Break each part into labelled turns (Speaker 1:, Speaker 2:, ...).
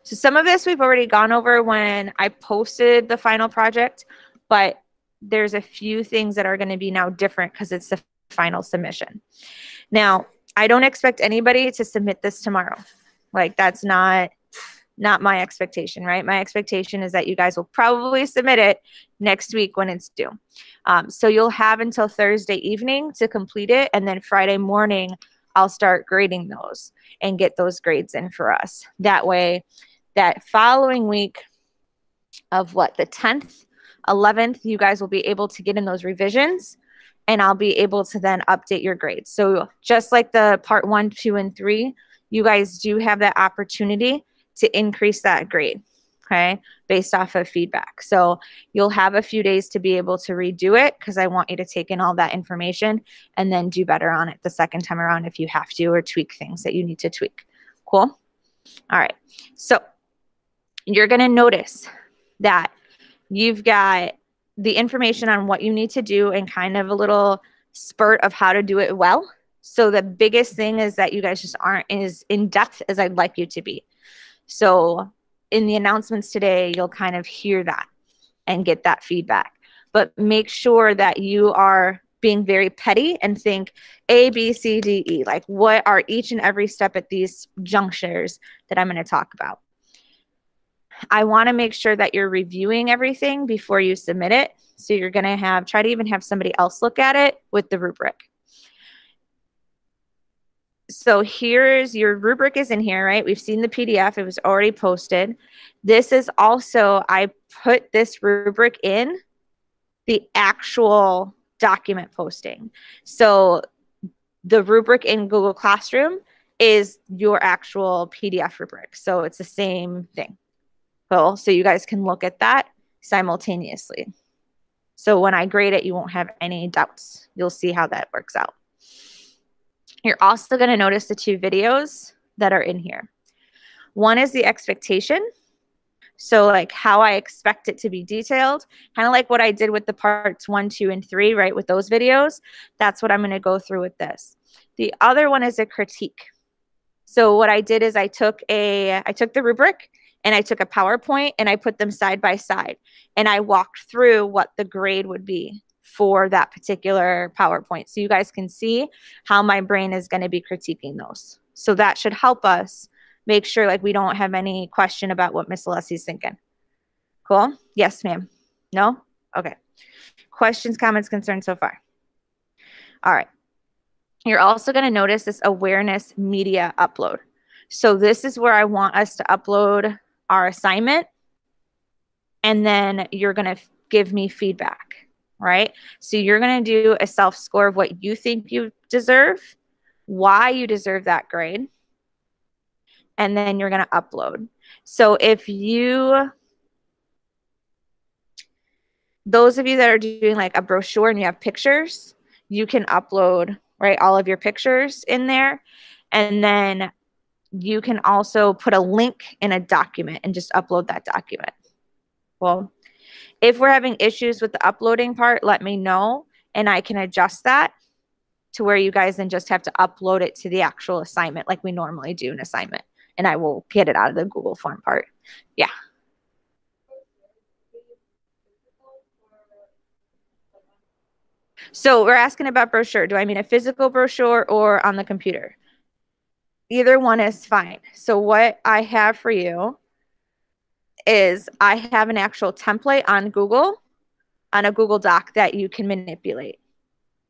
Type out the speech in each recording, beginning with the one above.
Speaker 1: So some of this we've already gone over when I posted the final project, but there's a few things that are going to be now different because it's the final submission. Now, I don't expect anybody to submit this tomorrow. Like that's not my expectation, right? My expectation is that you guys will probably submit it next week when it's due. So you'll have until Thursday evening to complete it. And then Friday morning, I'll start grading those and get those grades in for us. That way, that following week of what, the 10th, 11th, you guys will be able to get in those revisions and I'll be able to then update your grades. So just like the part 1, 2, and 3, you guys do have that opportunity to increase that grade, okay, based off of feedback. So you'll have a few days to be able to redo it because I want you to take in all that information and then do better on it the second time around if you have to, or tweak things that you need to tweak. Cool? All right. So you're going to notice that you've got the information on what you need to do and kind of a little spurt of how to do it well. So the biggest thing is that you guys just aren't as in depth as I'd like you to be. So in the announcements today, you'll kind of hear that and get that feedback. But make sure that you are being very petty and think A, B, C, D, E. Like what are each and every step at these junctures that I'm going to talk about? I want to make sure that you're reviewing everything before you submit it. So you're going to try to even have somebody else look at it with the rubric. So here's your rubric is in here, right? We've seen the PDF. It was already posted. This is also, I put this rubric in the actual document posting. So the rubric in Google Classroom is your actual PDF rubric. So it's the same thing. Cool. So you guys can look at that simultaneously. So when I grade it, you won't have any doubts. You'll see how that works out. You're also going to notice the 2 videos that are in here. One is the expectation. So like how I expect it to be detailed, kind of like what I did with the parts 1, 2, and 3, right? With those videos, that's what I'm going to go through with this. The other one is a critique. So what I did is I took the rubric and I took a PowerPoint and I put them side by side and I walked through what the grade would be for that particular PowerPoint. So you guys can see how my brain is going to be critiquing those. So that should help us make sure like we don't have any question about what Miss Alessi's thinking. Cool? Yes, ma'am. No? Okay. Questions, comments, concerns so far? All right. You're also going to notice this awareness media upload. So this is where I want us to upload our assignment, and then you're going to give me feedback, right? So you're going to do a self-score of what you think you deserve, why you deserve that grade, and then you're going to upload. So those of you that are doing like a brochure and you have pictures, you can upload, right, all of your pictures in there. And then you can also put a link in a document and just upload that document. Well, if we're having issues with the uploading part, let me know and I can adjust that to where you guys then just have to upload it to the actual assignment like we normally do an assignment. And I will get it out of the Google form part. Yeah. So we're asking about brochure. Do I mean a physical brochure or on the computer? Either one is fine. So what I have for you is I have an actual template on Google, on a Google Doc that you can manipulate.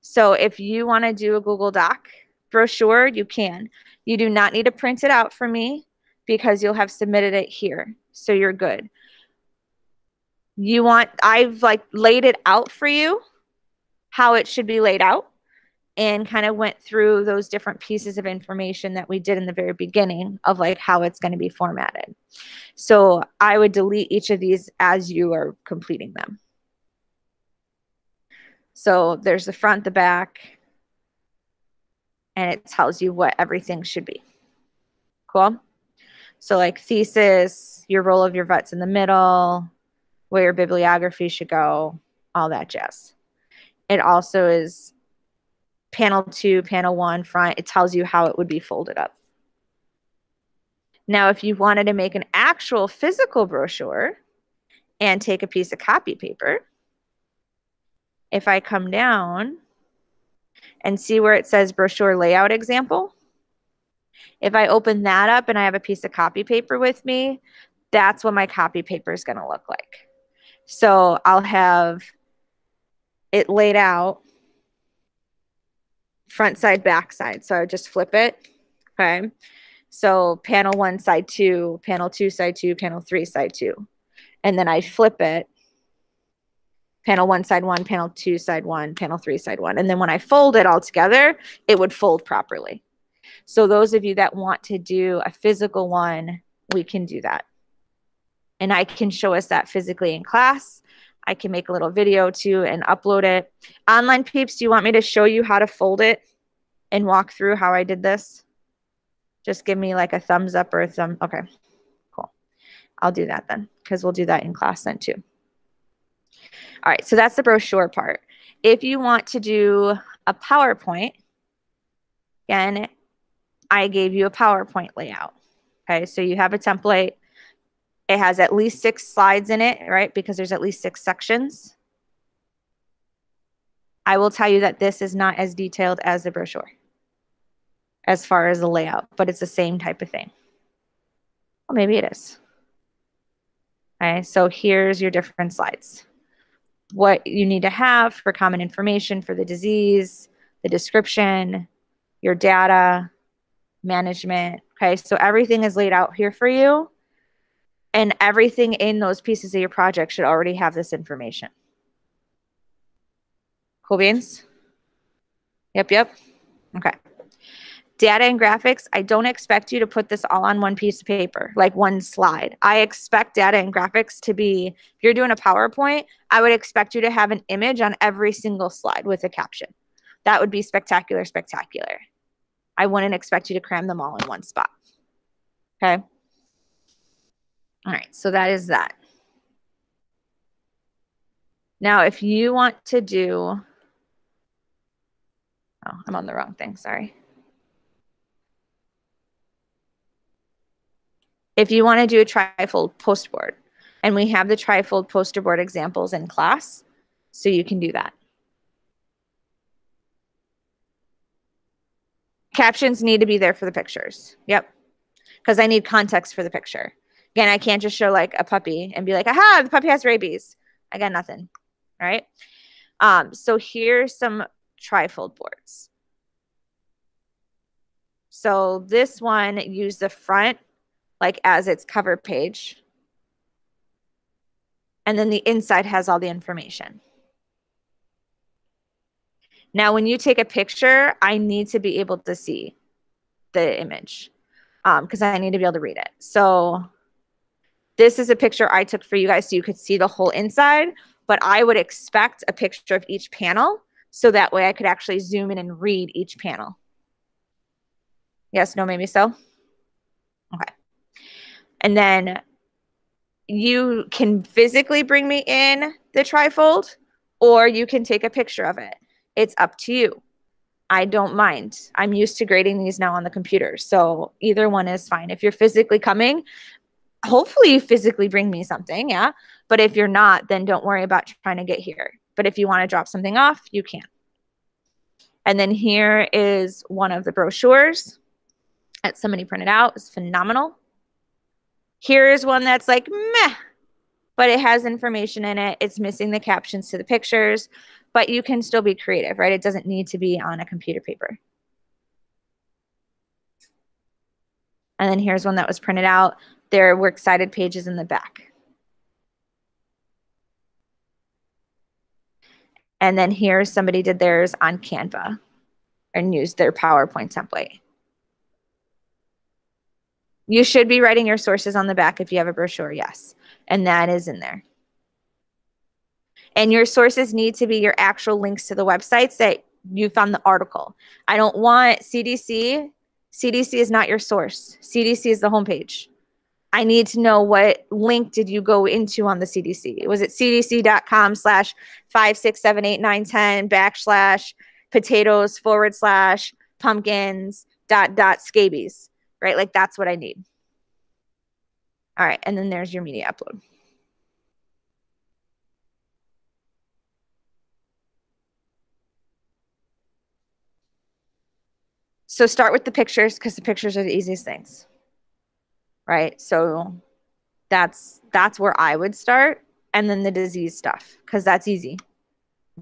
Speaker 1: So if you want to do a Google Doc brochure, you can. You do not need to print it out for me because you'll have submitted it here. So you're good. I've like laid it out for you, how it should be laid out, and kind of went through those different pieces of information that we did in the very beginning of like how it's going to be formatted. So I would delete each of these as you are completing them. So there's the front, the back, and it tells you what everything should be. Cool? So like thesis, your role of your vets in the middle, where your bibliography should go, all that jazz. It also is panel 2, panel 1, front. It tells you how it would be folded up. Now, if you wanted to make an actual physical brochure and take a piece of copy paper, if I come down and see where it says brochure layout example, if I open that up and I have a piece of copy paper with me, that's what my copy paper is going to look like. So I'll have it laid out front side, back side. So I would just flip it. Okay. So panel 1, side 2, panel 2, side 2, panel 3, side 2. And then I flip it. Panel 1, side 1, panel 2, side 1, panel 3, side 1. And then when I fold it all together, it would fold properly. So those of you that want to do a physical one, we can do that. And I can show us that physically in class. I can make a little video too and upload it. Online peeps, do you want me to show you how to fold it and walk through how I did this? Just give me like a thumbs up or a thumb. Okay, cool. I'll do that then because we'll do that in class then too. All right, so that's the brochure part. If you want to do a PowerPoint, again, I gave you a PowerPoint layout. Okay, so you have a template. It has at least 6 slides in it, right? Because there's at least 6 sections. I will tell you that this is not as detailed as the brochure as far as the layout, but it's the same type of thing. Well, maybe it is. Okay, so here's your different slides. What you need to have for common information for the disease, the description, your data, management. Okay, so everything is laid out here for you. And everything in those pieces of your project should already have this information. Cool beans? Yep. Okay. Data and graphics, I don't expect you to put this all on one piece of paper, like one slide. I expect data and graphics to be, if you're doing a PowerPoint, I would expect you to have an image on every single slide with a caption. That would be spectacular, spectacular. I wouldn't expect you to cram them all in one spot. Okay. All right, so that is that. Now, if you want to do, oh, I'm on the wrong thing, sorry. If you want to do a trifold poster board, and we have the trifold poster board examples in class, so you can do that. Captions need to be there for the pictures. Yep, because I need context for the picture. Again, I can't just show like a puppy and be like, aha, the puppy has rabies. I got nothing, all right? So here's some trifold boards. So this one used the front like as its cover page. And then the inside has all the information. Now, when you take a picture, I need to be able to see the image because I need to be able to read it. So this is a picture I took for you guys so you could see the whole inside, but I would expect a picture of each panel so that way I could actually zoom in and read each panel. Yes, no, maybe so? Okay. And then you can physically bring me in the trifold or you can take a picture of it. It's up to you. I don't mind. I'm used to grading these now on the computer. So either one is fine. If you're physically coming, hopefully you physically bring me something, yeah. But if you're not, then don't worry about trying to get here. But if you want to drop something off, you can. And then here is one of the brochures that somebody printed out. It's phenomenal. Here is one that's like meh, but it has information in it. It's missing the captions to the pictures, but you can still be creative, right? It doesn't need to be on a computer paper. And then here's one that was printed out. There were works cited pages in the back. And then here somebody did theirs on Canva and used their PowerPoint template. You should be writing your sources on the back if you have a brochure, yes. And that is in there. And your sources need to be your actual links to the websites that you found the article. I don't want CDC. CDC is not your source. CDC is the homepage. I need to know what link did you go into on the CDC. Was it cdc.com/5678910 / potatoes / pumpkins / scabies, right? Like that's what I need. All right, and then there's your media upload. So start with the pictures because the pictures are the easiest things, right? So that's where I would start, and then the disease stuff because that's easy,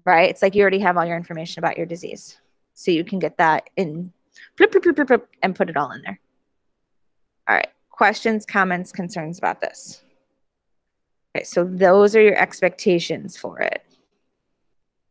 Speaker 1: right? It's like you already have all your information about your disease, so you can get that in, blip, blip, blip, blip, blip, and put it all in there. All right, questions, comments, concerns about this? Okay, so those are your expectations for it.